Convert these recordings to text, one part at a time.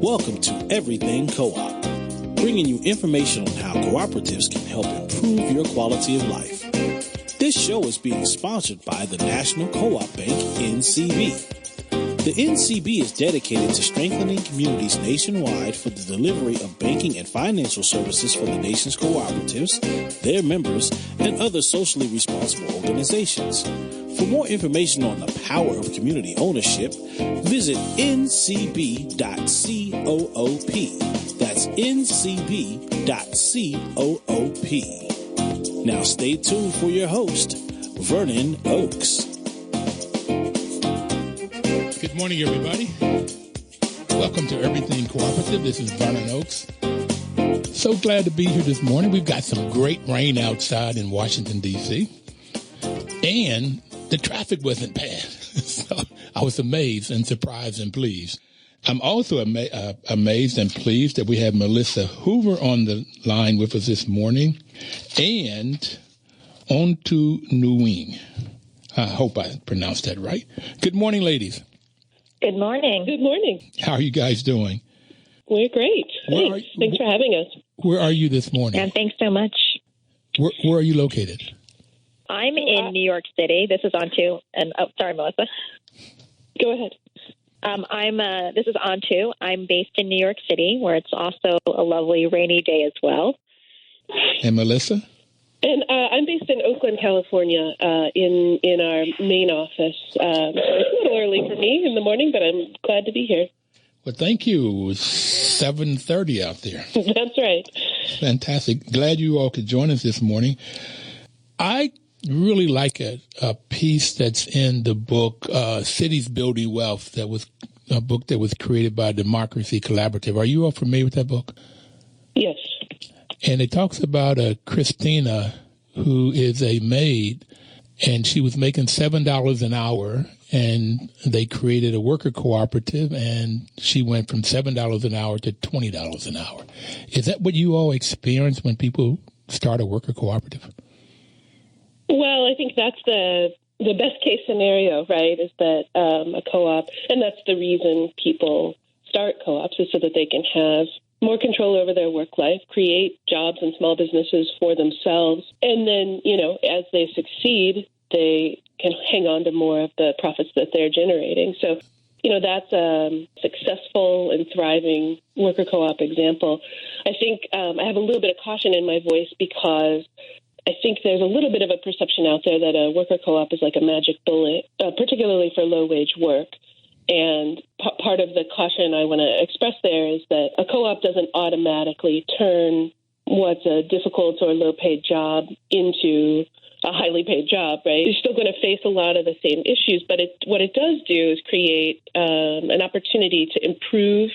Welcome to Everything Co-op, bringing you information on how cooperatives can help improve your quality of life. This show is being sponsored by the National Co-op Bank, NCB. The NCB is dedicated to strengthening communities nationwide for the delivery of banking and financial services for the nation's cooperatives, their members, and other socially responsible organizations. For more information on the power of community ownership, visit ncb.coop. That's ncb.coop. Now stay tuned for your host, Vernon Oakes. Good morning, everybody. Welcome to Everything Cooperative. This is Vernon Oakes. So glad to be here this morning. We've got some great rain outside in Washington, D.C., and the traffic wasn't bad. So I was amazed and surprised and pleased. I'm also amazed and pleased that we have Melissa Hoover on the line with us this morning, and Onto Nguyen. I hope I pronounced that right. Good morning, ladies. Good morning. Good morning. How are you guys doing? We're great. Thanks for having us. Where are you this morning? And thanks so much. Where are you located? I'm in New York City. This is Onto. And sorry, Melissa. Go ahead. This is Onto. I'm based in New York City, where it's also a lovely rainy day as well. And Melissa? And I'm based in Oakland, California, in our main office. It's a little early for me in the morning, but I'm glad to be here. Well, thank you. It's 7:30 out there. That's right. Fantastic. Glad you all could join us this morning. I really like a piece that's in the book, Cities Building Wealth, that was a book that was created by Democracy Collaborative. Are you all familiar with that book? Yes. And it talks about Christina, who is a maid, and she was making $7 an hour, and they created a worker cooperative, and she went from $7 an hour to $20 an hour. Is that what you all experience when people start a worker cooperative? Well, I think that's the best case scenario, right, is that a co-op, and that's the reason people start co-ops, is so that they can have more control over their work life, create jobs and small businesses for themselves. And then, as they succeed, they can hang on to more of the profits that they're generating. So, that's a successful and thriving worker co-op example. I think I have a little bit of caution in my voice because I think there's a little bit of a perception out there that a worker co-op is like a magic bullet, particularly for low-wage work. And part of the caution I want to express there is that a co-op doesn't automatically turn what's a difficult or low-paid job into a highly paid job, right? You're still going to face a lot of the same issues, but what it does do is create an opportunity to improve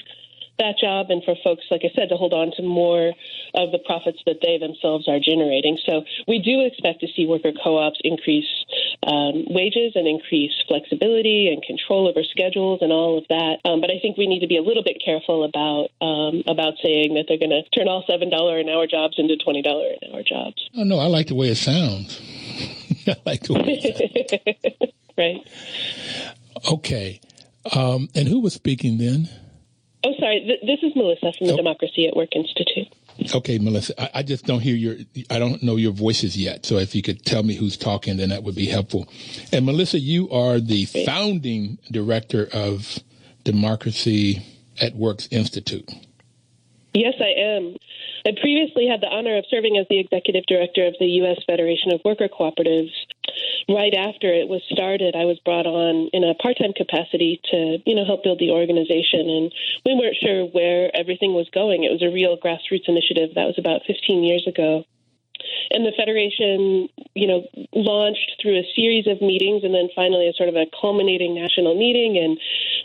that job and for folks, like I said, to hold on to more of the profits that they themselves are generating. So we do expect to see worker co-ops increase wages and increase flexibility and control over schedules and all of that. But I think we need to be a little bit careful about saying that they're going to turn all $7 an hour jobs into $20 an hour jobs. Oh, no, I like the way it sounds. I like the way it sounds. Right. Okay. And who was speaking then? Oh, sorry. This is Melissa from the Democracy at Work Institute. Okay, Melissa, I just don't hear I don't know your voices yet. So if you could tell me who's talking, then that would be helpful. And Melissa, you are the founding director of Democracy at Work Institute. Yes, I am. I previously had the honor of serving as the executive director of the U.S. Federation of Worker Cooperatives. Right after it was started, I was brought on in a part-time capacity to, help build the organization. And we weren't sure where everything was going. It was a real grassroots initiative that was about 15 years ago. And the Federation, launched through a series of meetings and then finally a sort of a culminating national meeting. And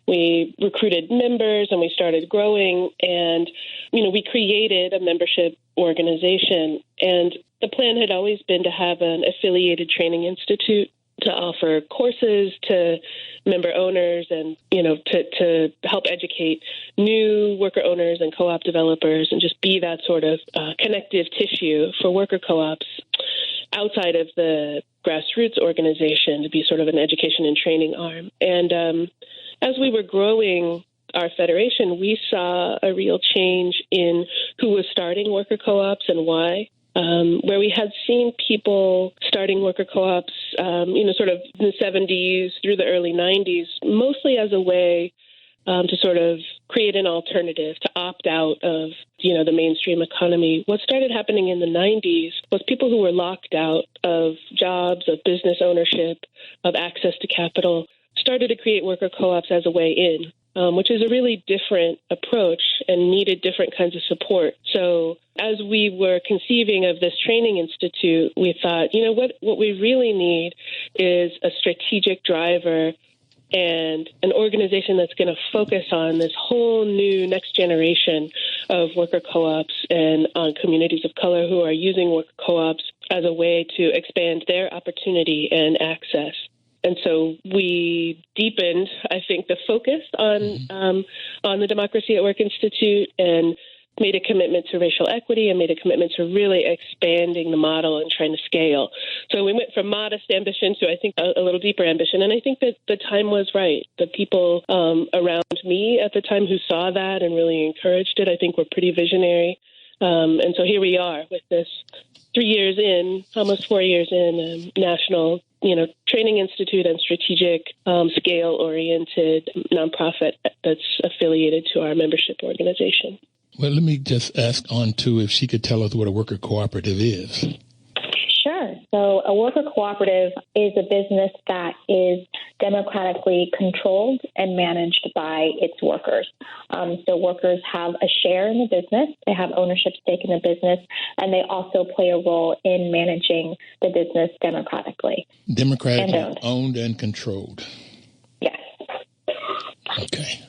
we recruited members and we started growing. And, we created a membership organization. And the plan had always been to have an affiliated training institute to offer courses to member owners and, to help educate new worker owners and co-op developers and just be that sort of connective tissue for worker co-ops outside of the grassroots organization, to be sort of an education and training arm. And as we were growing, our federation, we saw a real change in who was starting worker co-ops and why. Where we had seen people starting worker co-ops, sort of in the 70s through the early 90s, mostly as a way to sort of create an alternative, to opt out of, the mainstream economy. What started happening in the 90s was people who were locked out of jobs, of business ownership, of access to capital, started to create worker co-ops as a way in. Which is a really different approach and needed different kinds of support. So as we were conceiving of this training institute, we thought, what we really need is a strategic driver and an organization that's going to focus on this whole new next generation of worker co-ops and on communities of color who are using worker co-ops as a way to expand their opportunity and access. And so we deepened, I think, the focus on the Democracy at Work Institute and made a commitment to racial equity and made a commitment to really expanding the model and trying to scale. So we went from modest ambition to, I think, a little deeper ambition. And I think that the time was right. The people around me at the time who saw that and really encouraged it, I think, were pretty visionary. And so here we are with this 3 years in, almost 4 years in, national training institute and strategic scale-oriented nonprofit that's affiliated to our membership organization. Well, let me just ask on to if she could tell us what a worker cooperative is. Sure. So a worker cooperative is a business that is democratically controlled and managed by its workers. So workers have a share in the business, they have ownership stake in the business, and they also play a role in managing the business democratically. Democratically owned and controlled. Yes. Okay.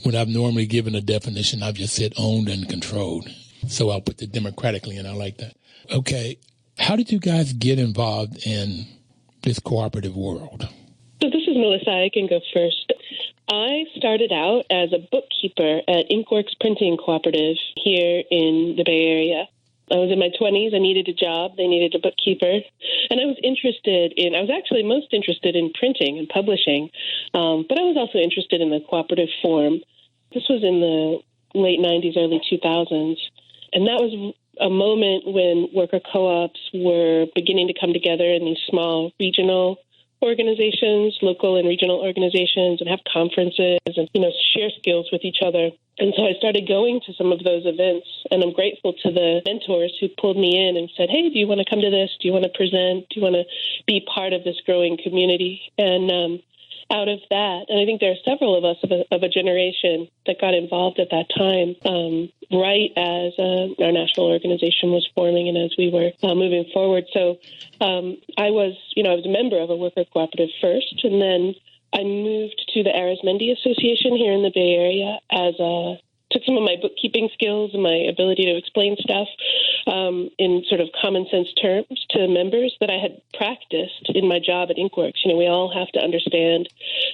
When I've normally given a definition, I've just said owned and controlled. So I'll put the democratically, and I like that. Okay. How did you guys get involved in this cooperative world? So this is Melissa. I can go first. I started out as a bookkeeper at Inkworks Printing Cooperative here in the Bay Area. I was in my 20s. I needed a job. They needed a bookkeeper. And I was actually most interested in printing and publishing, but I was also interested in the cooperative form. This was in the late 90s, early 2000s. And that was a moment when worker co-ops were beginning to come together in these small regional organizations, local and regional organizations, and have conferences and, share skills with each other. And so I started going to some of those events, and I'm grateful to the mentors who pulled me in and said, hey, do you want to come to this? Do you want to present? Do you want to be part of this growing community? And out of that, and I think there are several of us of a generation that got involved at that time, right as our national organization was forming and as we were moving forward. So I was a member of a worker cooperative first, and then I moved to the Arizmendi Association here in the Bay Area took some of my bookkeeping skills and my ability to explain stuff in sort of common sense terms to members that I had practiced in my job at Inkworks. We all have to understand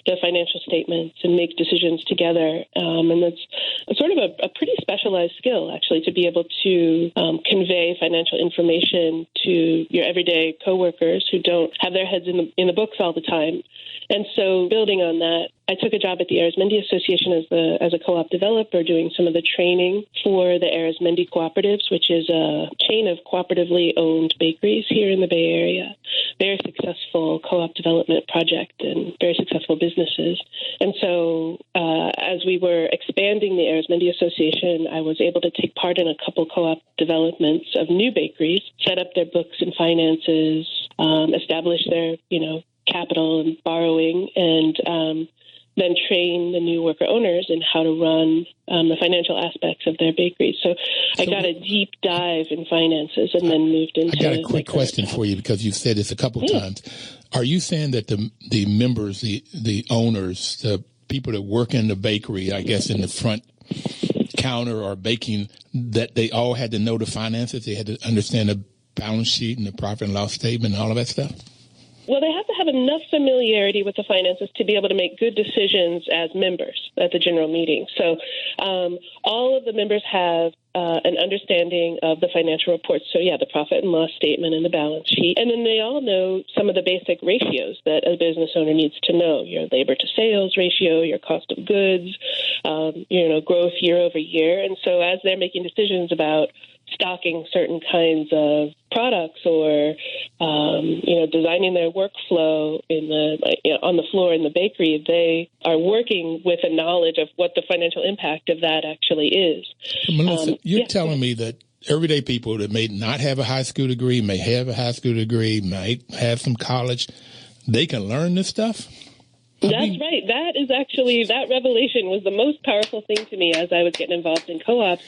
the financial statements and make decisions together. And that's sort of a pretty specialized skill, actually, to be able to convey financial information to your everyday coworkers who don't have their heads in the books all the time. And so building on that, I took a job at the Arizmendi Association as a co-op developer, doing some of the training for the Arizmendi Cooperatives, which is a chain of cooperatively owned bakeries here in the Bay Area. Very successful co-op development project and very successful businesses. And so as we were expanding the Arizmendi Association, I was able to take part in a couple co-op developments of new bakeries, set up their books and finances, establish their, capital and borrowing, and then train the new worker owners in how to run the financial aspects of their bakeries. So I got a deep dive in finances and then moved into... I got a quick question for you because you've said this a couple times. Are you saying that the members, the owners, the people that work in the bakery, I guess in the front counter or baking, that they all had to know the finances? They had to understand the balance sheet and the profit and loss statement and all of that stuff? Well, they have to have enough familiarity with the finances to be able to make good decisions as members at the general meeting. So all of the members have an understanding of the financial reports. So, the profit and loss statement and the balance sheet. And then they all know some of the basic ratios that a business owner needs to know, your labor to sales ratio, your cost of goods, growth year over year. And so as they're making decisions about stocking certain kinds of products or, designing their workflow on the floor in the bakery, they are working with a knowledge of what the financial impact of that actually is. Melissa, you're telling me that everyday people that may not have a high school degree, may have a high school degree, might have some college, they can learn this stuff? That's right. That revelation was the most powerful thing to me as I was getting involved in co-ops,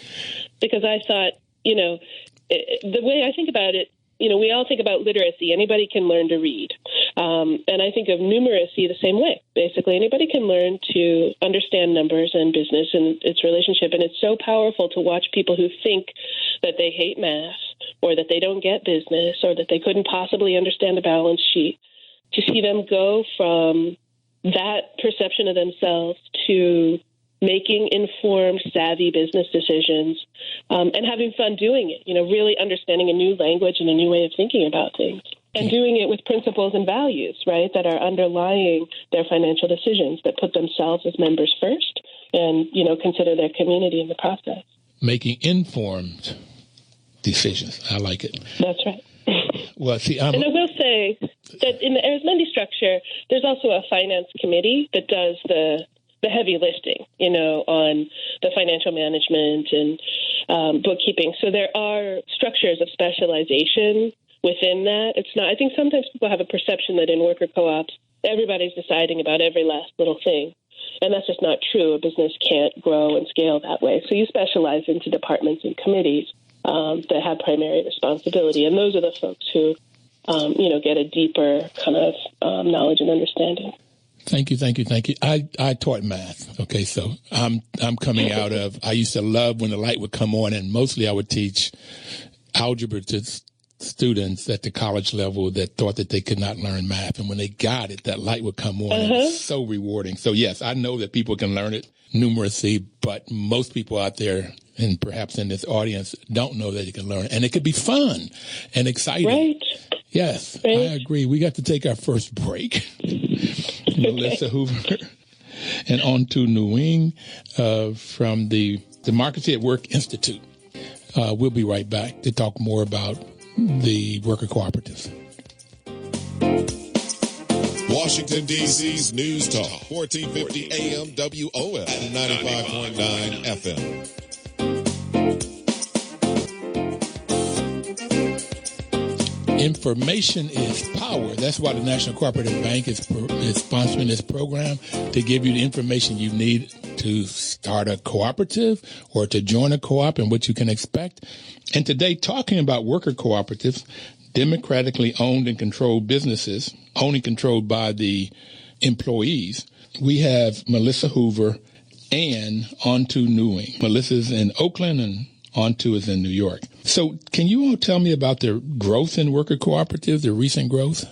because I thought, the way I think about it, we all think about literacy. Anybody can learn to read. And I think of numeracy the same way. Basically, anybody can learn to understand numbers and business and its relationship. And it's so powerful to watch people who think that they hate math or that they don't get business or that they couldn't possibly understand a balance sheet, to see them go from that perception of themselves to making informed, savvy business decisions, and having fun doing it, really understanding a new language and a new way of thinking about things, and doing it with principles and values, right, that are underlying their financial decisions, that put themselves as members first and, consider their community in the process. Making informed decisions. I like it. That's right. Well, see, and I will say that in the Arizmendi structure, there's also a finance committee that does the heavy lifting, on the financial management and bookkeeping. So there are structures of specialization within that. It's not, I think sometimes people have a perception that in worker co-ops, everybody's deciding about every last little thing. And that's just not true. A business can't grow and scale that way. So you specialize into departments and committees that have primary responsibility. And those are the folks who, get a deeper kind of knowledge and understanding. Thank you. I taught math. Okay, so I'm coming out of, I used to love when the light would come on, and mostly I would teach algebra to students at the college level that thought that they could not learn math. And when they got it, that light would come on. And it was so rewarding. So yes, I know that people can learn it, numeracy, but most people out there, and perhaps in this audience, don't know that you can learn. And it could be fun and exciting. Right. Yes, right. I agree. We got to take our first break. Melissa Hoover and Ontu Nguyen from the Democracy at Work Institute. We'll be right back to talk more about the worker cooperatives. Washington, D.C.'s News Talk, 1450 AM WOL and 95.9 FM. Information is power. That's why the National Cooperative Bank is sponsoring this program, to give you the information you need to start a cooperative or to join a co-op and what you can expect. And today, talking about worker cooperatives, democratically owned and controlled businesses, only controlled by the employees, we have Melissa Hoover and Ontu Nguyen. Melissa's in Oakland and Ontu is in New York. So can you all tell me about the growth in worker cooperatives, the recent growth?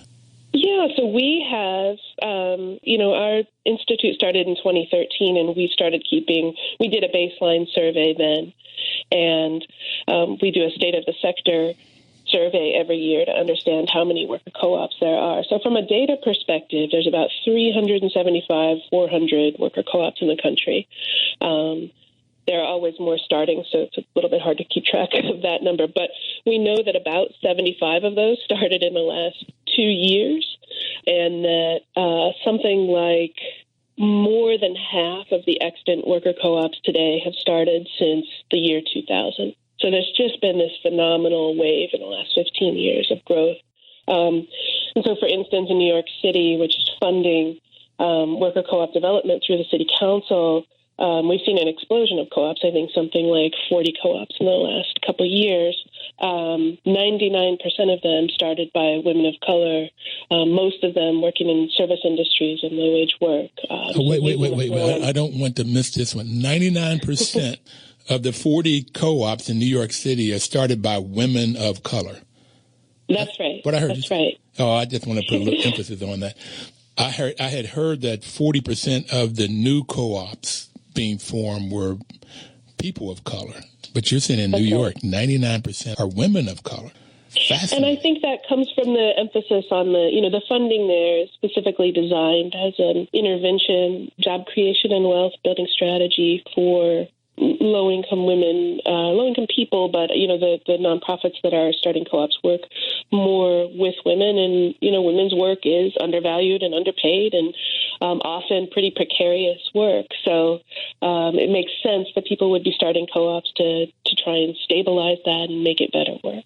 Yeah, so we have, our institute started in 2013, and we did a baseline survey then, and we do a state of the sector survey every year to understand how many worker co-ops there are. So from a data perspective, there's about 375, 400 worker co-ops in the country. There are always more starting, so it's a little bit hard to keep track of that number. But we know that about 75 of those started in the last 2 years, and that something like more than half of the extant worker co-ops today have started since the year 2000. So there's just been this phenomenal wave in the last 15 years of growth. And so, for instance, in New York City, which is funding worker co-op development through the city council, we've seen an explosion of co-ops. I think something like 40 co-ops in the last couple of years. 99% of them started by women of color, most of them working in service industries and low-wage work. Wait. I don't want to miss this one. 99% of the 40 co-ops in New York City are started by women of color. That's right. What I heard. That's right. Oh, I just want to put a little emphasis on that. I had heard that 40% of the new co-ops being formed were people of color. But you're saying in New York, 99% are women of color. And I think that comes from the emphasis on the funding there is specifically designed as an intervention, job creation, and wealth building strategy for low-income women, low-income people, but, the nonprofits that are starting co-ops work more with women. And, women's work is undervalued and underpaid and often pretty precarious work. So it makes sense that people would be starting co-ops to try and stabilize that and make it better work.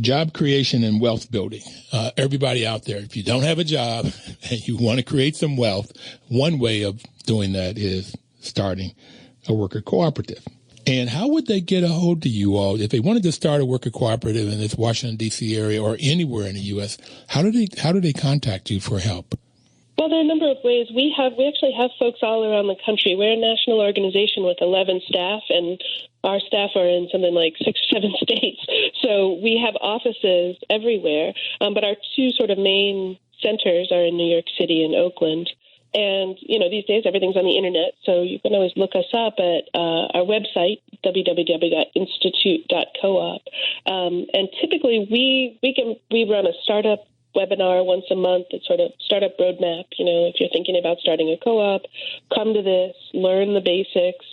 Job creation and wealth building. Everybody out there, if you don't have a job and you want to create some wealth, one way of doing that is starting a worker cooperative. And how would they get a hold of you all if they wanted to start a worker cooperative in this Washington, D.C. area or anywhere in the U.S.? How do they contact you for help? Well, there are a number of ways. We actually have folks all around the country. We're a national organization with 11 staff, and our staff are in something like 6 or 7 states. So we have offices everywhere. But our two sort of main centers are in New York City and Oakland. And, these days everything's on the internet, so you can always look us up at our website, www.institute.coop. And typically we run a startup webinar once a month. It's sort of startup roadmap. If you're thinking about starting a co-op, come to this, learn the basics,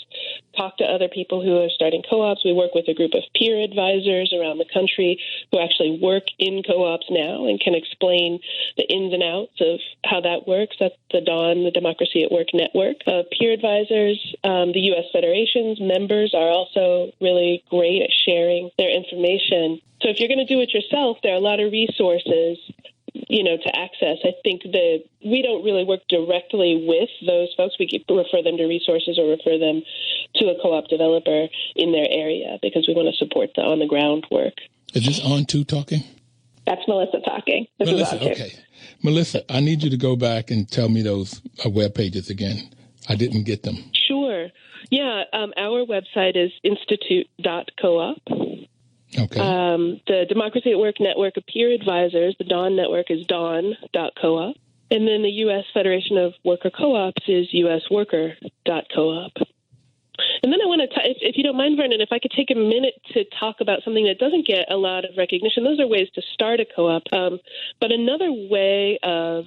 talk to other people who are starting co-ops. We work with a group of peer advisors around the country who actually work in co-ops now and can explain the ins and outs of how that works. That's the DAWN, the Democracy at Work Network of peer advisors. The U.S. Federation's members are also really great at sharing their information. So if you're going to do it yourself, there are a lot of resources to access. I think that we don't really work directly with those folks. We refer them to resources or refer them to a co-op developer in their area because we want to support the on-the-ground work. Is this On2 talking? That's Melissa talking. Melissa, okay. Melissa, I need you to go back and tell me those web pages again. I didn't get them. Sure. Yeah, our website is institute.coop. Okay. The Democracy at Work Network of Peer Advisors, the DAWN network, is dawn.coop. And then the U.S. Federation of Worker Co-ops is usworker.coop. And then I want to, if you don't mind, Vernon, if I could take a minute to talk about something that doesn't get a lot of recognition. Those are ways to start a co-op. But another way of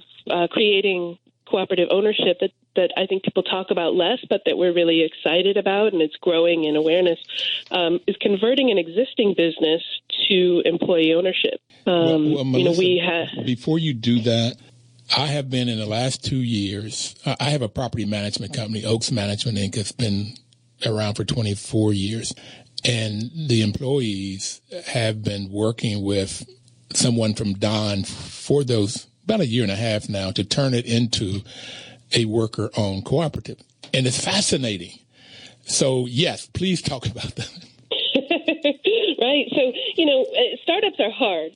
creating cooperative ownership that I think people talk about less, but that we're really excited about, and it's growing in awareness, is converting an existing business to employee ownership. Melissa, before you do that, I have been in the last 2 years, I have a property management company, Oaks Management Inc. It's been around for 24 years. And the employees have been working with someone from DAWN for those about 1.5 years now to turn it into a worker-owned cooperative. And it's fascinating. So, yes, please talk about that. Right. So, startups are hard.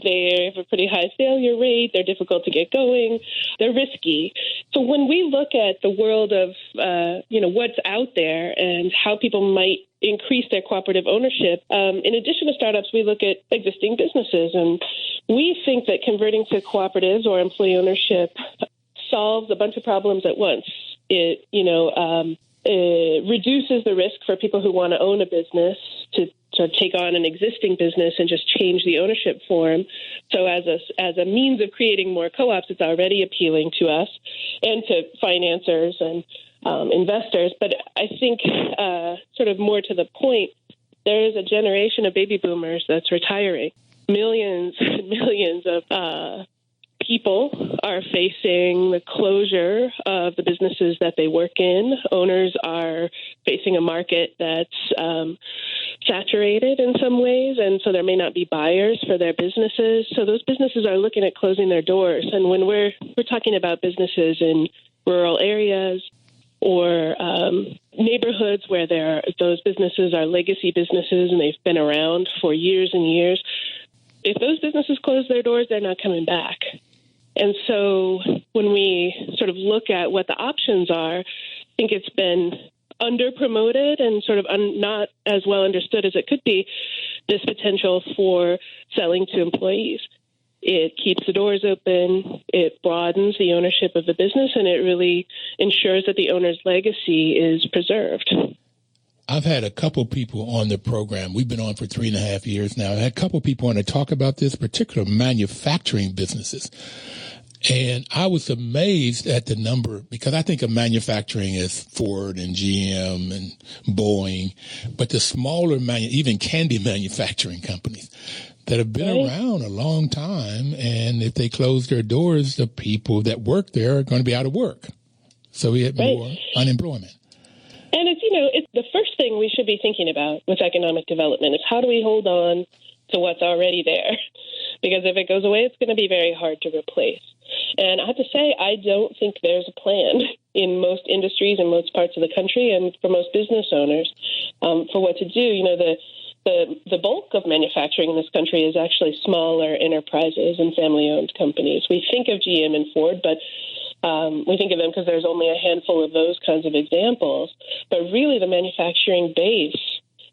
They have a pretty high failure rate. They're difficult to get going. They're risky. So when we look at the world of, what's out there and how people might increase their cooperative ownership, in addition to startups, we look at existing businesses. And we think that converting to cooperatives or employee ownership solves a bunch of problems at once. It reduces the risk for people who want to own a business to take on an existing business and just change the ownership form. So as a means of creating more co-ops, it's already appealing to us and to financiers and investors. But I think sort of more to the point, there is a generation of baby boomers that's retiring. Millions and millions of people are facing the closure of the businesses that they work in. Owners are facing a market that's saturated in some ways, and so there may not be buyers for their businesses. So those businesses are looking at closing their doors. And when we're talking about businesses in rural areas or neighborhoods where those businesses are legacy businesses and they've been around for years and years, if those businesses close their doors, they're not coming back. And so when we sort of look at what the options are, I think it's been under-promoted and sort of not as well understood as it could be, this potential for selling to employees. It keeps the doors open, it broadens the ownership of the business, and it really ensures that the owner's legacy is preserved. I've had a couple people on the program. We've been on for 3.5 years now. I had a couple people on to talk about this, particular manufacturing businesses. And I was amazed at the number, because I think of manufacturing as Ford and GM and Boeing, but the smaller, even candy manufacturing companies that have been around a long time. And if they close their doors, the people that work there are going to be out of work. So we have more unemployment. And it's the first thing we should be thinking about with economic development is how do we hold on to what's already there? Because if it goes away, it's going to be very hard to replace. And I have to say, I don't think there's a plan in most industries in most parts of the country and for most business owners for what to do. The bulk of manufacturing in this country is actually smaller enterprises and family-owned companies. We think of GM and Ford, but we think of them because there's only a handful of those kinds of examples. But really, the manufacturing base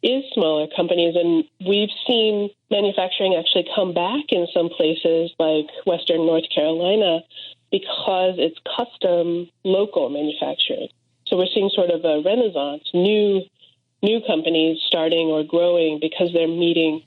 is smaller companies, and we've seen manufacturing actually come back in some places like Western North Carolina because it's custom local manufacturing. So we're seeing sort of a renaissance, new companies starting or growing because they're meeting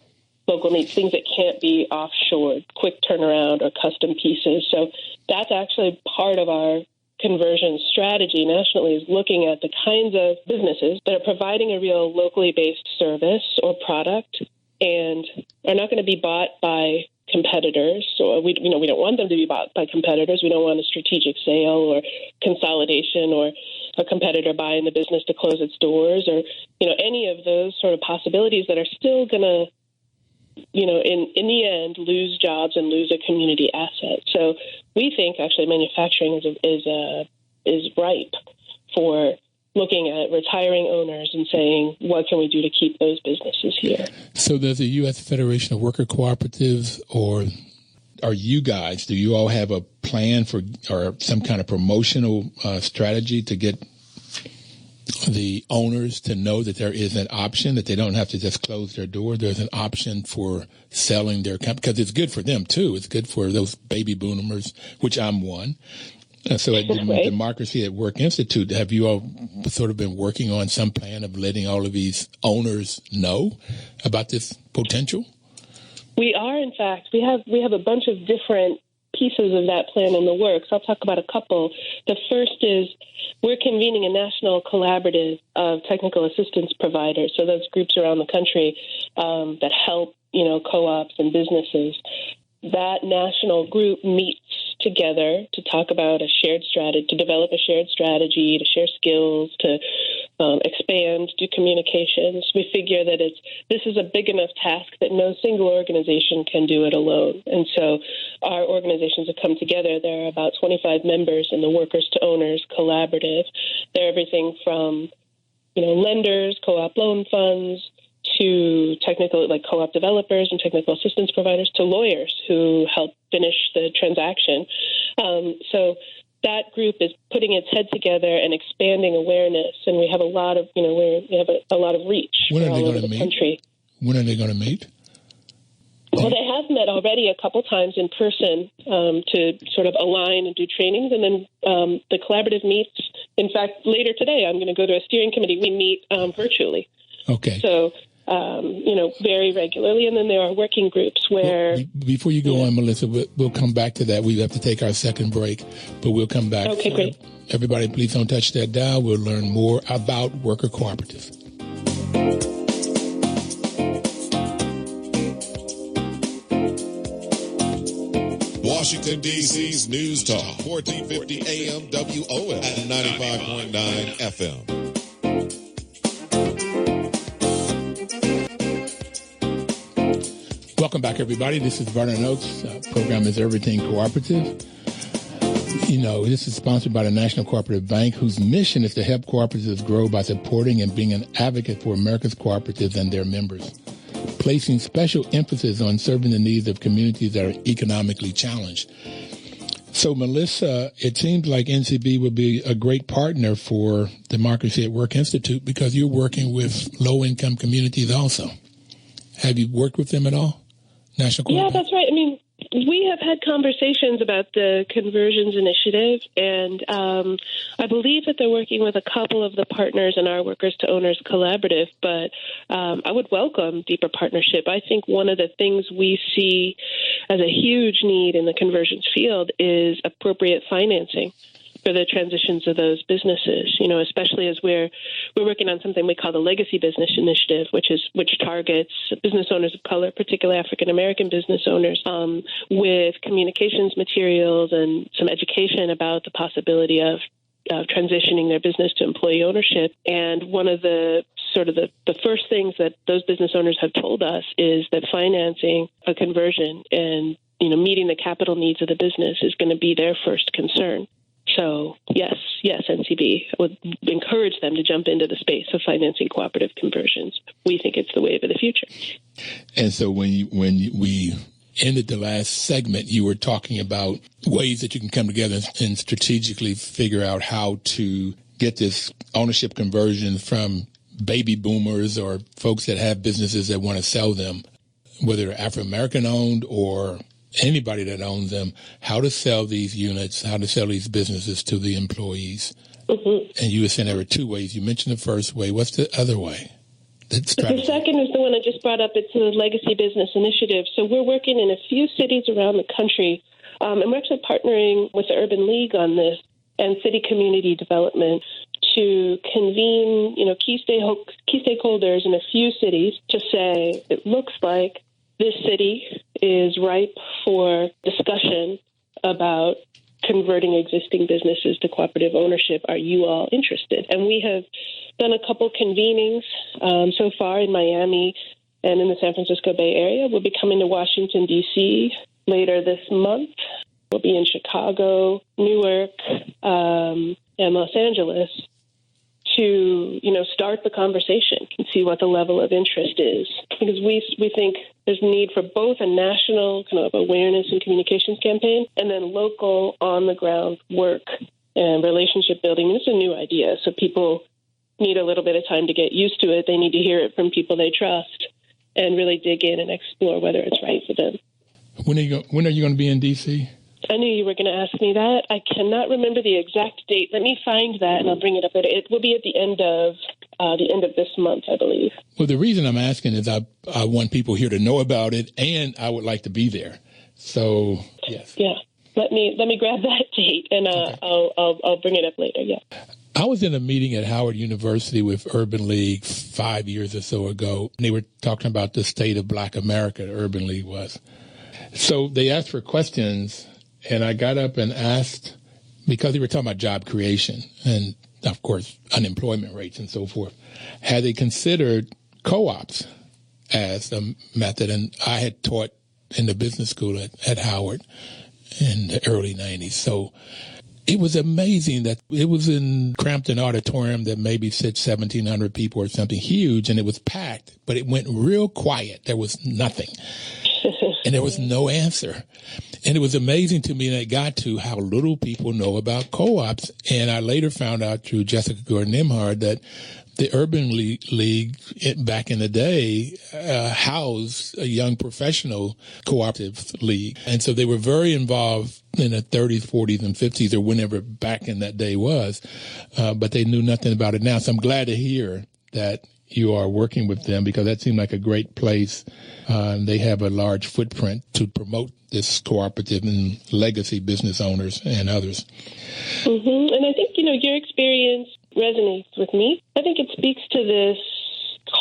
local needs, things that can't be offshored, quick turnaround or custom pieces. So that's actually part of our conversion strategy nationally, is looking at the kinds of businesses that are providing a real locally based service or product and are not going to be bought by competitors. So we don't want them to be bought by competitors. We don't want a strategic sale or consolidation or a competitor buying the business to close its doors or, any of those sort of possibilities that are still going to, in the end, lose jobs and lose a community asset. So we think actually manufacturing is ripe for looking at retiring owners and saying, what can we do to keep those businesses here? So does the U.S. Federation of Worker Cooperatives or do you all have a plan for or some kind of promotional strategy to get the owners to know that there is an option, that they don't have to just close their door? There's an option for selling their company, because it's good for them too. It's good for those baby boomers, which I'm one. So at the Democracy at Work Institute, have you all sort of been working on some plan of letting all of these owners know about this potential? We are, in fact. We have a bunch of different pieces of that plan in the works. I'll talk about a couple. The first is we're convening a national collaborative of technical assistance providers. So those groups around the country that help, co-ops and businesses. That national group meets together to talk about a shared strategy, to develop a shared strategy, to share skills, to expand, do communications. We figure that this is a big enough task that no single organization can do it alone. And so our organizations have come together. There are about 25 members in the Workers to Owners Collaborative. They're everything from, lenders, co-op loan funds, to technical, like co-op developers and technical assistance providers, to lawyers who help finish the transaction. So that group is putting its head together and expanding awareness, and we have a lot of, we have a lot of reach all over the country. When are they going to meet? Well, they have met already a couple times in person to sort of align and do trainings, and then the collaborative meets. In fact, later today, I'm going to go to a steering committee. We meet virtually. Okay. So, very regularly. And then there are working groups where... Before you go on, Melissa, we'll come back to that. We have to take our second break, but we'll come back. Okay, great. Everybody, please don't touch that dial. We'll learn more about worker cooperatives. Washington, D.C.'s News Talk, 1450 AM WOL and 95.9 FM. Welcome back, everybody. This is Vernon Oaks. Program is Everything Cooperative. This is sponsored by the National Cooperative Bank, whose mission is to help cooperatives grow by supporting and being an advocate for America's cooperatives and their members, placing special emphasis on serving the needs of communities that are economically challenged. So, Melissa, it seems like NCB would be a great partner for Democracy at Work Institute because you're working with low-income communities also. Have you worked with them at all? National Cooperative? Yeah, that's right. I mean, We have had conversations about the conversions initiative, and I believe that they're working with a couple of the partners in our Workers to Owners Collaborative, but I would welcome deeper partnership. I think one of the things we see as a huge need in the conversions field is appropriate financing for the transitions of those businesses, especially as we're working on something we call the Legacy Business Initiative, which targets business owners of color, particularly African-American business owners, with communications materials and some education about the possibility of transitioning their business to employee ownership. And one of the first things that those business owners have told us is that financing a conversion and, meeting the capital needs of the business is going to be their first concern. So, yes, NCB would encourage them to jump into the space of financing cooperative conversions. We think it's the wave of the future. And so when we ended the last segment, you were talking about ways that you can come together and strategically figure out how to get this ownership conversion from baby boomers or folks that have businesses that want to sell them, whether they're African-American owned or anybody that owns them, how to sell these units, how to sell these businesses to the employees. Mm-hmm. And you were saying there were two ways. You mentioned the first way. What's the other way? The second is the one I just brought up. It's the Legacy Business Initiative. So we're working in a few cities around the country, and we're actually partnering with the Urban League on this and city community development to convene, key stakeholders in a few cities to say it looks like this city is ripe for discussion about converting existing businesses to cooperative ownership. Are you all interested? And we have done a couple convenings so far in Miami and in the San Francisco Bay Area. We'll be coming to Washington, D.C. later this month. We'll be in Chicago, Newark, and Los Angeles to, start the conversation and see what the level of interest is. Because we think there's a need for both a national kind of awareness and communications campaign and then local on-the-ground work and relationship building. It's a new idea, so people need a little bit of time to get used to it. They need to hear it from people they trust and really dig in and explore whether it's right for them. When are you going to be in D.C.? I knew you were going to ask me that. I cannot remember the exact date. Let me find that, and I'll bring it up. It will be at the end of this month, I believe. Well, the reason I'm asking is I want people here to know about it, and I would like to be there. So, yes. Yeah. Let me grab that date, and okay. I'll bring it up later. Yeah. I was in a meeting at Howard University with Urban League 5 years or so ago, and they were talking about the state of Black America. Urban League was. So they asked for questions. And I got up and asked, because they were talking about job creation and, of course, unemployment rates and so forth, had they considered co-ops as a method? And I had taught in the business school at Howard in the early 90s. So it was amazing that it was in Crampton Auditorium that maybe sits 1,700 people or something huge, and it was packed, but it went real quiet. There was nothing. And there was no answer. And it was amazing to me, and it got to how little people know about co-ops. And I later found out through Jessica Gordon-Nimhard that the Urban League back in the day housed a young professional cooperative league. And so they were very involved in the 30s, 40s, and 50s, or whenever back in that day was. But they knew nothing about it now. So I'm glad to hear that you are working with them, because that seemed like a great place. They have a large footprint to promote this cooperative and legacy business owners and others. Mm-hmm. And I think, your experience resonates with me. I think it speaks to this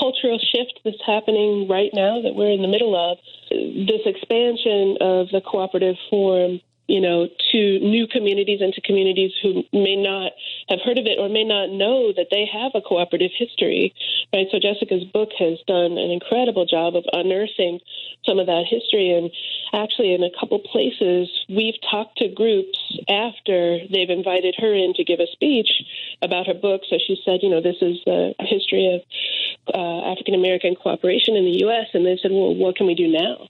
cultural shift that's happening right now that we're in the middle of, this expansion of the cooperative form, to new communities and to communities who may not have heard of it or may not know that they have a cooperative history, right? So Jessica's book has done an incredible job of unearthing some of that history. And actually, in a couple places, we've talked to groups after they've invited her in to give a speech about her book. So she said, this is the history of African-American cooperation in the U.S. And they said, well, what can we do now?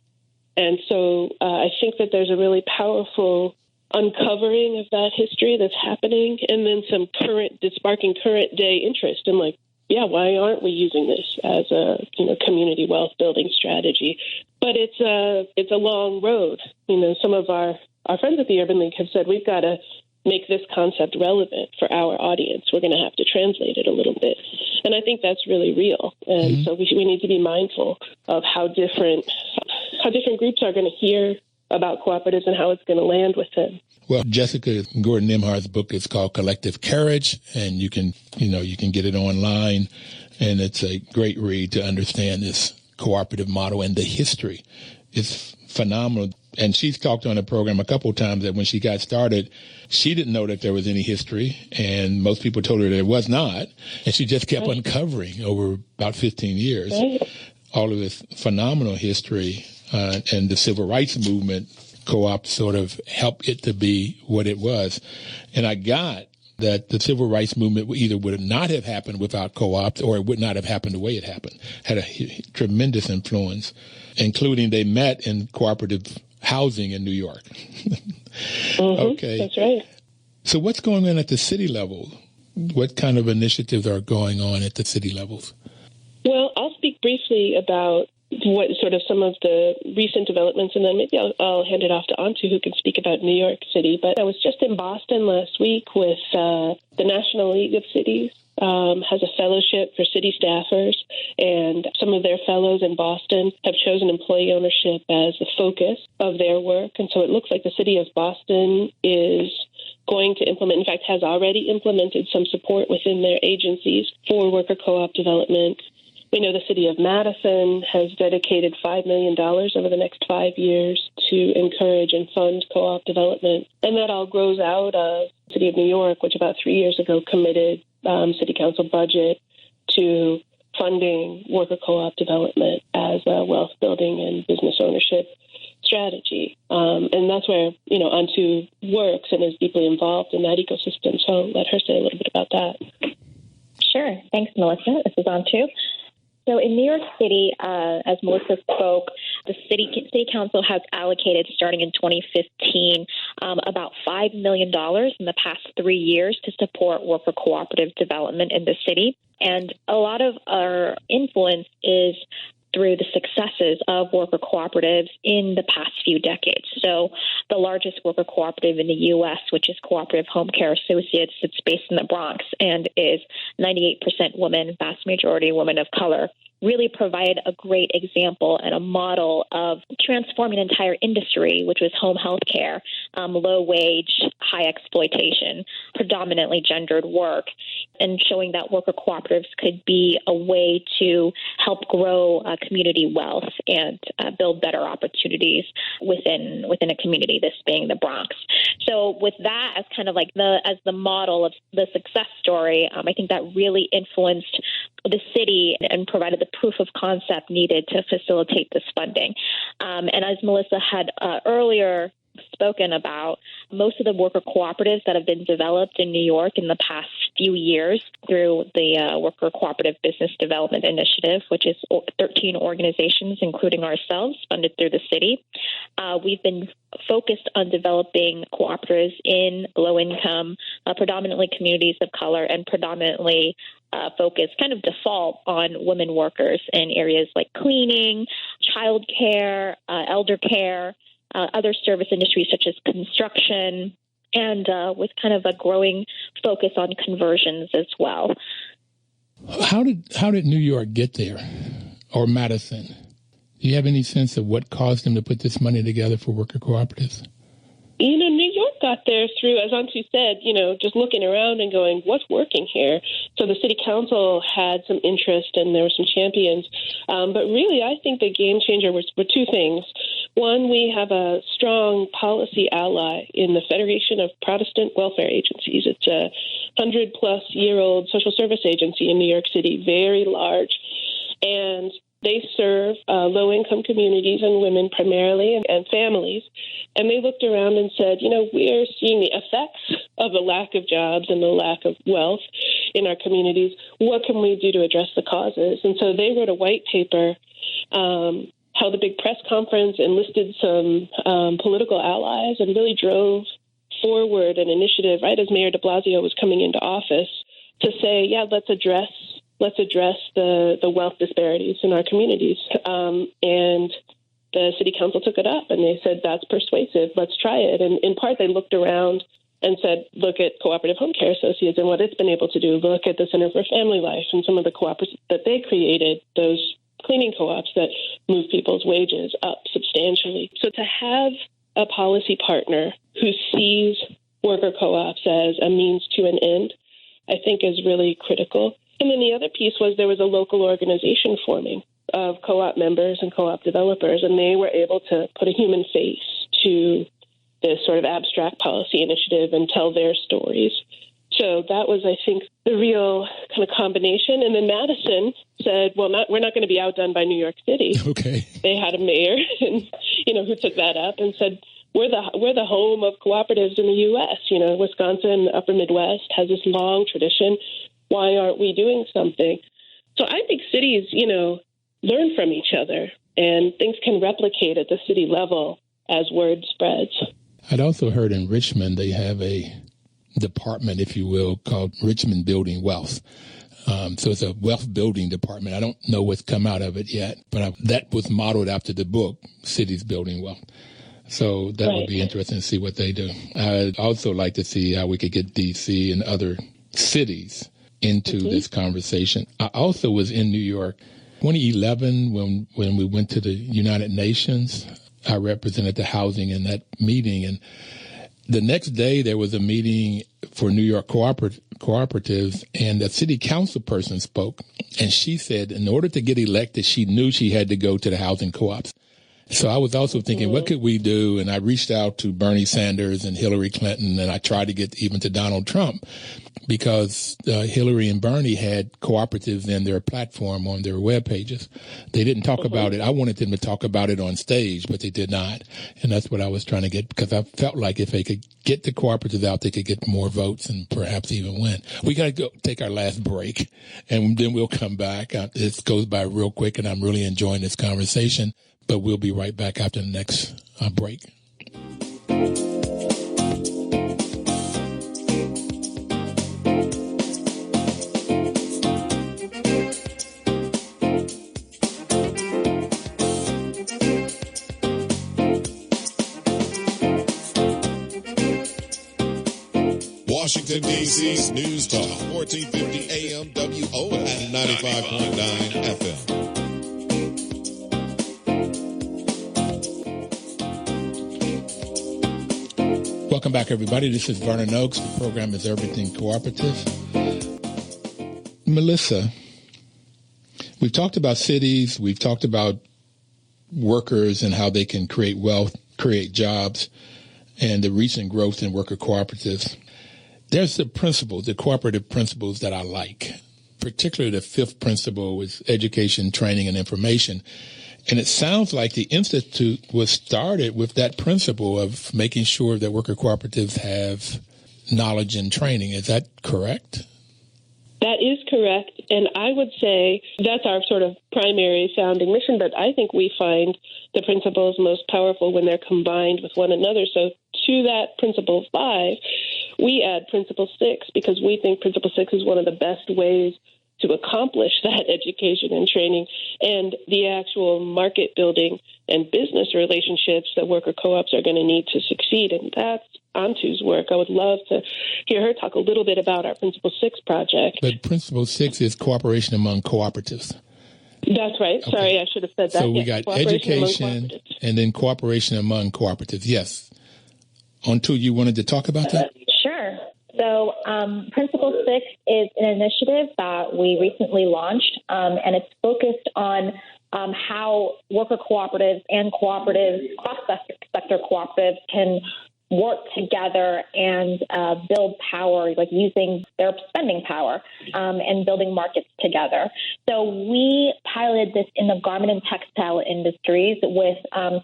And so I think that there's a really powerful uncovering of that history that's happening, and then some sparking current day interest in, like, why aren't we using this as a community wealth building strategy? But it's a long road. Some of our friends at the Urban League have said we've got to make this concept relevant for our audience. We're going to have to translate it a little bit. And I think that's really real. And so we need to be mindful of how different groups are going to hear about cooperatives and how it's going to land with them. Well, Jessica Gordon-Nimhard's book is called Collective Courage, and you can get it online, and it's a great read to understand this cooperative model and the history. It's phenomenal. And she's talked on the program a couple of times that when she got started, she didn't know that there was any history, and most people told her there was not. And she just kept uncovering over about 15 years all of this phenomenal history, and the civil rights movement. Co-op sort of helped it to be what it was. And I got that the civil rights movement either would not have happened without co-ops, or it would not have happened the way it happened. Had a tremendous influence, including they met in cooperative housing in New York. Okay. That's right. So what's going on at the city level? What kind of initiatives are going on at the city levels? Well, I'll speak briefly about what sort of some of the recent developments, and then maybe I'll hand it off to Antu, who can speak about New York City. But I was just in Boston last week with the National League of Cities, has a fellowship for city staffers, and some of their fellows in Boston have chosen employee ownership as the focus of their work. And so it looks like the city of Boston is going to implement, in fact, has already implemented some support within their agencies for worker co-op development. We know the city of Madison has dedicated $5 million over the next 5 years to encourage and fund co-op development. And that all grows out of the city of New York, which about 3 years ago committed city council budget to funding worker co-op development as a wealth building and business ownership strategy. And that's where, Antu works and is deeply involved in that ecosystem. So let her say a little bit about that. Sure. Thanks, Melissa. This is Antu. So in New York City, as Melissa spoke, the city council has allocated, starting in 2015, about $5 million in the past 3 years to support worker cooperative development in the city. And a lot of our influence is through the successes of worker cooperatives in the past few decades. So the largest worker cooperative in the U.S., which is Cooperative Home Care Associates, it's based in the Bronx and is 98% women, vast majority women of color, really provide a great example and a model of transforming an entire industry, which was home health care, low wage, high exploitation, predominantly gendered work, and showing that worker cooperatives could be a way to help grow community wealth and build better opportunities within a community, this being the Bronx. So with that as kind of like the model of the success story, I think that really influenced the city and provided the proof of concept needed to facilitate this funding. And as Melissa had earlier spoken about, most of the worker cooperatives that have been developed in New York in the past few years through the Worker Cooperative Business Development Initiative, which is 13 organizations, including ourselves, funded through the city. We've been focused on developing cooperatives in low-income, predominantly communities of color, and predominantly focused kind of default on women workers in areas like cleaning, childcare, elder care, other service industries such as construction, and with kind of a growing focus on conversions as well. How did New York get there, or Madison? Do you have any sense of what caused them to put this money together for worker cooperatives? New York got there through, as Antu said, just looking around and going, what's working here? So the city council had some interest and there were some champions. But really, I think the game changer were two things. One, we have a strong policy ally in the Federation of Protestant Welfare Agencies. It's a 100-plus-year-old social service agency in New York City, very large. And they serve low-income communities and women primarily and families. And they looked around and said, we are seeing the effects of the lack of jobs and the lack of wealth in our communities. What can we do to address the causes? And so they wrote a white paper, held a big press conference, enlisted some political allies, and really drove forward an initiative right as Mayor de Blasio was coming into office to say, let's address let's address the wealth disparities in our communities. And the city council took it up and they said, that's persuasive. Let's try it. And in part, they looked around and said, look at Cooperative Home Care Associates and what it's been able to do. Look at the Center for Family Life and some of the cooperatives that they created, those cleaning co-ops that move people's wages up substantially. So to have a policy partner who sees worker co-ops as a means to an end, I think is really critical. And then the other piece was there was a local organization forming of co-op members and co-op developers, and they were able to put a human face to this sort of abstract policy initiative and tell their stories. So that was, I think, the real kind of combination. And then Madison said, well, we're not going to be outdone by New York City. Okay. They had a mayor and, who took that up and said, we're the home of cooperatives in the U.S. Wisconsin, Upper Midwest has this long tradition. Why aren't we doing something? So I think cities, learn from each other and things can replicate at the city level as word spreads. I'd also heard in Richmond they have a department, if you will, called Richmond Building Wealth. So it's a wealth building department. I don't know what's come out of it yet, but that was modeled after the book, Cities Building Wealth. So that would be interesting to see what they do. I'd also like to see how we could get D.C. and other cities into this conversation. I also was in New York 2011 when we went to the United Nations. I represented the housing in that meeting, and the next day there was a meeting for New York cooperatives, and a city council person spoke, and she said in order to get elected, she knew she had to go to the housing co-ops. So I was also thinking, what could we do? And I reached out to Bernie Sanders and Hillary Clinton, and I tried to get even to Donald Trump because Hillary and Bernie had cooperatives in their platform on their web pages. They didn't talk about it. I wanted them to talk about it on stage, but they did not. And that's what I was trying to get, because I felt like if they could get the cooperatives out, they could get more votes and perhaps even win. We got to go take our last break, and then we'll come back. This goes by real quick, and I'm really enjoying this conversation. But we'll be right back after the next break. Washington, D.C.'s News Talk, 1450 AM WOL and 95.9 FM. Welcome back, everybody. This is Vernon Oakes. The program is Everything Cooperative. Melissa, we've talked about cities. We've talked about workers and how they can create wealth, create jobs, and the recent growth in worker cooperatives. There's the principles, the cooperative principles that I like. Particularly the fifth principle is education, training, and information. And it sounds like the Institute was started with that principle of making sure that worker cooperatives have knowledge and training. Is that correct? That is correct. And I would say that's our sort of primary founding mission, but I think we find the principles most powerful when they're combined with one another. So to that principle 5, we add principle 6 because we think principle 6 is one of the best ways to accomplish that education and training and the actual market building and business relationships that worker co-ops are going to need to succeed. And that's Antu's work. I would love to hear her talk a little bit about our Principle 6 project. But Principle 6 is cooperation among cooperatives. That's right. Okay. Sorry, I should have said that. So we got education and then cooperation among cooperatives. Yes. Antu, you wanted to talk about that? Sure. So Principle 6 is an initiative that we recently launched, and it's focused on how worker cooperatives and cooperatives, cross-sector cooperatives, can work together and build power, like using their spending power and building markets together. So we piloted this in the garment and textile industries with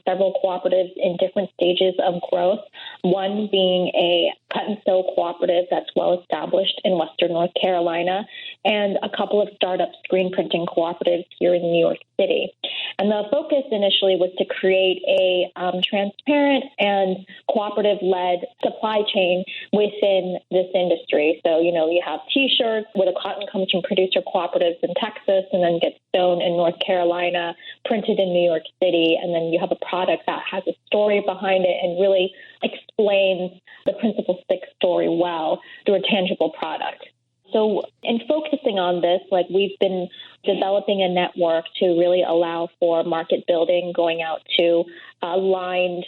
several cooperatives in different stages of growth, one being a cut and sew cooperative that's well established in Western North Carolina, and a couple of startup screen printing cooperatives here in New York City. And the focus initially was to create a transparent and cooperative-led supply chain within this industry. So, you have T-shirts where the cotton comes from producer cooperatives in Texas and then gets sewn in North Carolina, printed in New York City, and then you have a product that has a story behind it and really explains the Principle 6 story well through a tangible product. So in focusing on this, we've been developing a network to really allow for market building, going out to aligned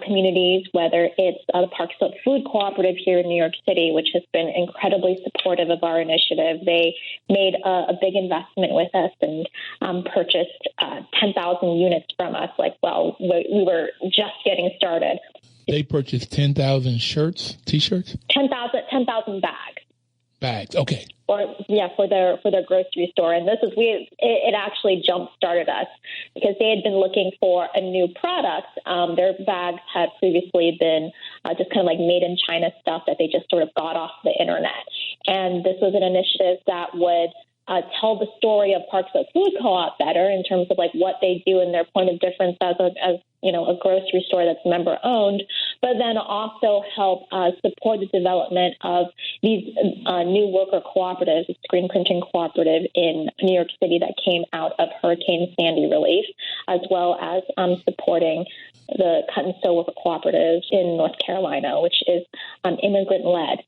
communities, whether it's the Park Slope Food Cooperative here in New York City, which has been incredibly supportive of our initiative. They made a big investment with us and purchased 10,000 units from us. We were just getting started. They purchased 10,000 shirts, T-shirts? 10,000 bags. Bags, okay. For their grocery store. And it actually jump-started us because they had been looking for a new product. Their bags had previously been just kind of made in China stuff that they just sort of got off the internet. And this was an initiative that would tell the story of Park Slope Food Co-op better in terms of what they do and their point of difference as a grocery store that's member owned, but then also help support the development of these new worker cooperatives, a screen printing cooperative in New York City that came out of Hurricane Sandy relief, as well as supporting the cut and sew worker cooperative in North Carolina, which is immigrant led.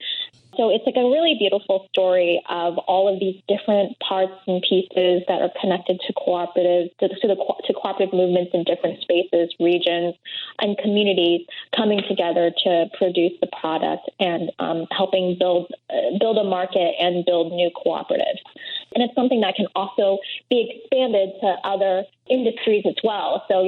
So it's a really beautiful story of all of these different parts and pieces that are connected to cooperatives, to cooperative movements in different spaces, regions, and communities coming together to produce the product and helping build a market and build new cooperatives. And it's something that can also be expanded to other industries as well. So,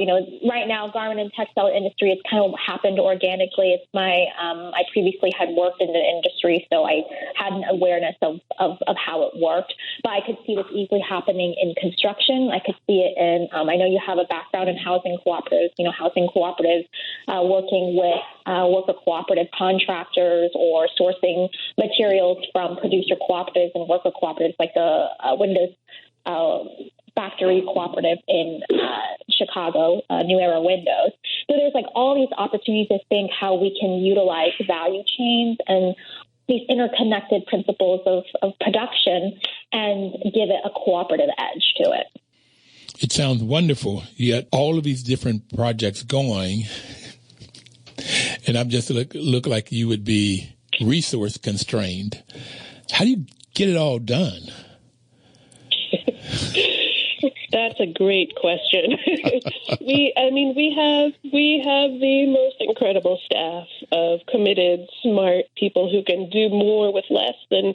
right now, garment and textile industry has kind of happened organically. It's I previously had worked in the industry, so I had an awareness of how it worked. But I could see this easily happening in construction. I could see it in, I know you have a background in housing cooperatives, housing cooperatives working with worker cooperative contractors or sourcing materials from producer cooperatives and worker cooperatives like the Windows factory cooperative in Chicago, New Era Windows. So there's all these opportunities to think how we can utilize value chains and these interconnected principles of production and give it a cooperative edge to it. It sounds wonderful, yet all of these different projects going, and I'm just look like you would be resource constrained. How do you get it all done? That's a great question. We have the most incredible staff of committed, smart people who can do more with less than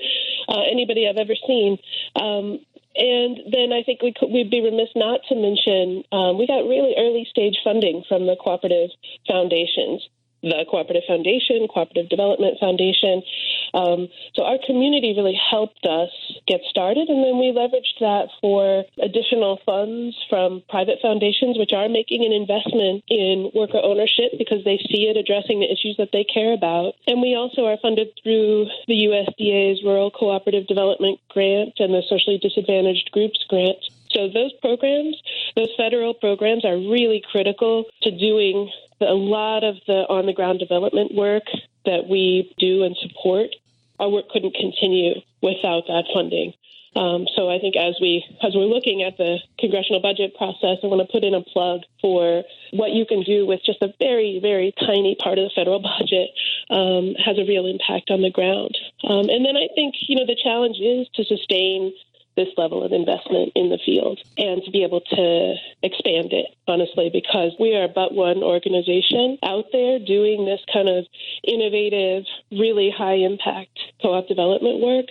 anybody I've ever seen. And then I think we'd be remiss not to mention we got really early stage funding from the cooperative foundations. The Cooperative Foundation, Cooperative Development Foundation. So our community really helped us get started, and then we leveraged that for additional funds from private foundations, which are making an investment in worker ownership because they see it addressing the issues that they care about. And we also are funded through the USDA's Rural Cooperative Development Grant and the Socially Disadvantaged Groups Grant. So those programs, those federal programs, are really critical to doing a lot of the on-the-ground development work that we do and support. Our work couldn't continue without that funding. So I think as we're looking at the congressional budget process, I want to put in a plug for what you can do with just a very, very tiny part of the federal budget has a real impact on the ground. And then I think, the challenge is to sustain this level of investment in the field and to be able to expand it, honestly, because we are but one organization out there doing this kind of innovative, really high-impact co-op development work.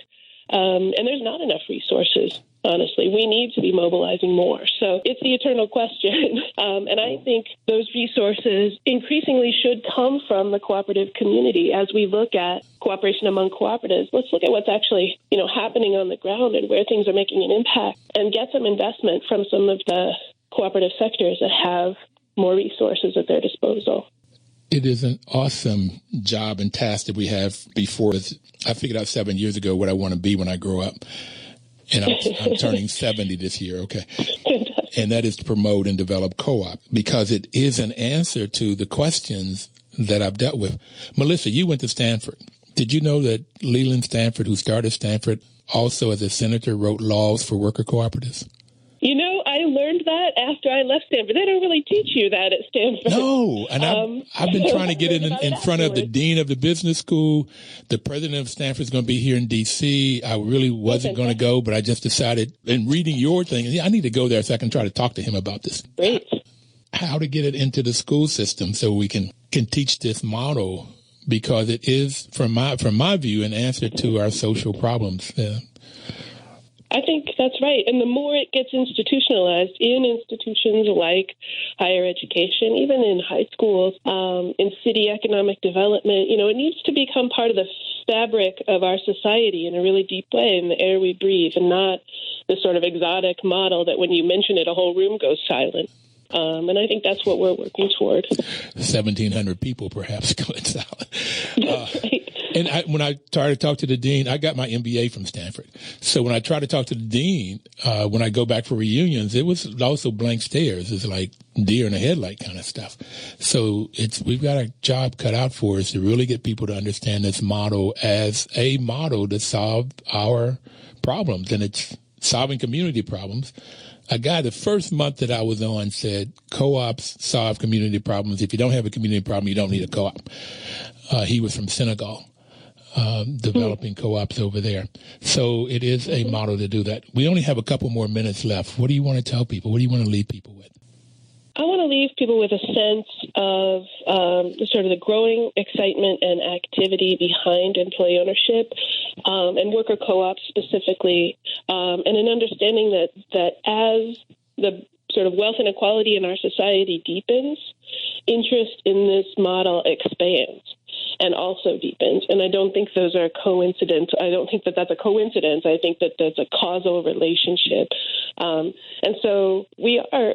And there's not enough resources, honestly. We need to be mobilizing more. So it's the eternal question. And I think those resources increasingly should come from the cooperative community. As we look at cooperation among cooperatives, let's look at what's actually, happening on the ground and where things are making an impact and get some investment from some of the cooperative sectors that have more resources at their disposal. It is an awesome job and task that we have before us. I figured out 7 years ago what I want to be when I grow up. And I'm turning 70 this year, okay. And that is to promote and develop co-op, because it is an answer to the questions that I've dealt with. Melissa, you went to Stanford. Did you know that Leland Stanford, who started Stanford, also as a senator wrote laws for worker cooperatives? You know, I learned that after I left Stanford. They don't really teach you that at Stanford. No, and I've been trying to get it in front of the dean of the business school. The president of Stanford is going to be here in D.C. I really wasn't going to go, but I just decided, in reading your thing, I need to go there so I can try to talk to him about this. Great. How to get it into the school system so we can teach this model, because it is, from my view, an answer to our social problems. I think that's right. And the more it gets institutionalized in institutions like higher education, even in high schools, in city economic development, you know, it needs to become part of the fabric of our society in a really deep way, in the air we breathe, and not the sort of exotic model that when you mention it, a whole room goes silent. And I think that's what we're working toward. 1,700 people perhaps going silent. Right. And when I tried to talk to the dean, I got my MBA from Stanford. So when I try to talk to the dean, when I go back for reunions, it was also blank stares. It's like deer in a headlight kind of stuff. So we've got a job cut out for us to really get people to understand this model as a model to solve our problems. And it's solving community problems. A guy, the first month that I was on, said co-ops solve community problems. If you don't have a community problem, you don't need a co-op. He was from Senegal, developing co-ops over there. So it is a model to do that. We only have a couple more minutes left. What do you want to tell people? What do you want to leave people with? I want to leave people with a sense of sort of the growing excitement and activity behind employee ownership and worker co-ops specifically, and an understanding that as the sort of wealth inequality in our society deepens, interest in this model expands and also deepens. And I don't think those are coincidence. I don't think that that's a coincidence. I think that there's a causal relationship. And so we are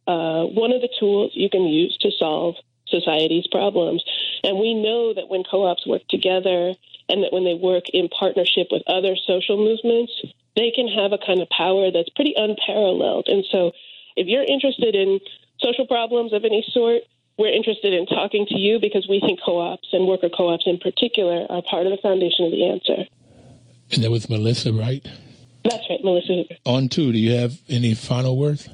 one of the tools you can use to solve society's problems. And we know that when co-ops work together and that when they work in partnership with other social movements, they can have a kind of power that's pretty unparalleled. And so if you're interested in social problems of any sort, we're interested in talking to you because we think co-ops and worker co-ops in particular are part of the foundation of the answer. And that was Melissa, right? That's right, Melissa Hoover. On to, do you have any final words?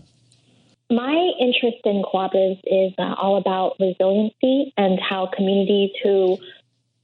My interest in cooperatives is all about resiliency and how communities who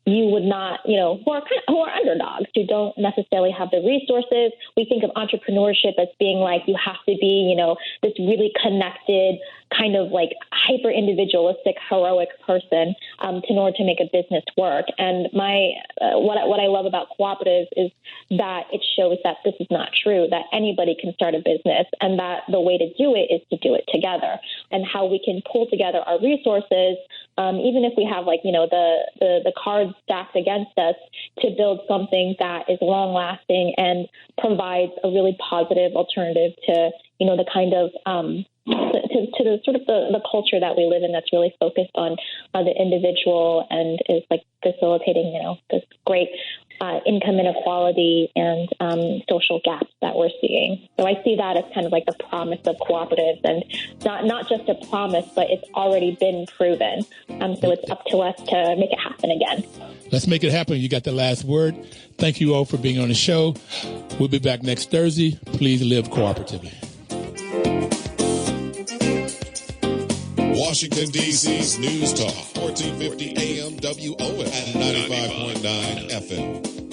you would not, who are underdogs, who don't necessarily have the resources. We think of entrepreneurship as being like you have to be, this really connected, kind of like hyper individualistic, heroic person in order to make a business work. And what I love about cooperatives is that it shows that this is not true, that anybody can start a business, and that the way to do it is to do it together, and how we can pull together our resources, even if we have the cards stacked against us, to build something that is long lasting and provides a really positive alternative to the kind of to the sort of the culture that we live in that's really focused on the individual and is like facilitating this great income inequality and social gaps that we're seeing. So I see that as kind of like the promise of cooperatives, and not just a promise, but it's already been proven. So it's up to us to make it happen again. Let's make it happen. You got the last word. Thank you all for being on the show. We'll be back next Thursday. Please live cooperatively. Washington, D.C.'s News Talk, 1450 AM WOS and 95.9 FM.